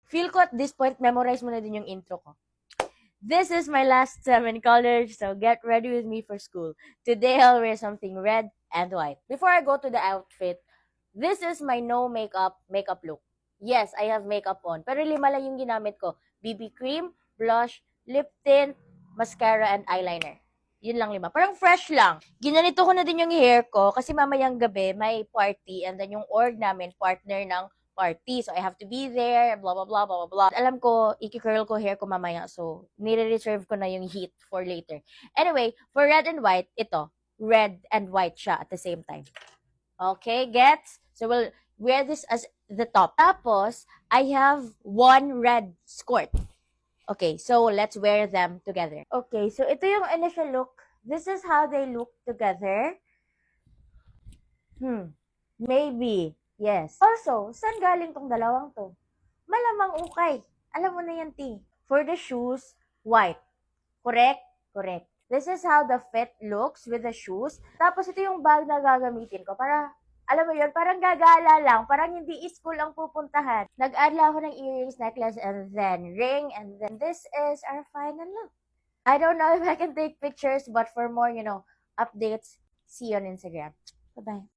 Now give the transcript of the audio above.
Feel ko at this point, memorize mo na din yung intro ko. This is my last 7 colors, so get ready with me for school. Today, I'll wear something red and white. Before I go to the outfit, this is my no makeup look. Yes, I have makeup on. Pero 5 lang yung ginamit ko. BB cream, blush, lip tint, mascara, and eyeliner. Yun lang 5. Parang fresh lang. Ginanito ko na din yung hair ko kasi mamayang gabi may party and then yung org namin partner ng party. So, I have to be there, blah, blah, blah, blah, blah, blah. Alam ko, iki-curl ko hair ko mamaya. So, nire-reserve ko na yung heat for later. Anyway, for red and white, ito. Red and white siya at the same time. Okay, gets? So, we'll wear this as the top. Tapos, I have one red skirt. Okay, so let's wear them together. Okay, so ito yung initial look. This is how they look together. Maybe. Yes. Also, saan galing tong dalawang to? Malamang ukay. Alam mo na yan, T. For the shoes, white. Correct? Correct. This is how the fit looks with the shoes. Tapos ito yung bag na gagamitin ko para, alam mo yun, parang gagala lang. Parang hindi school ang pupuntahan. Nag-add lang ako ng earrings, necklace, and then ring. And then this is our final look. I don't know if I can take pictures, but for more, updates, see you on Instagram. Bye-bye.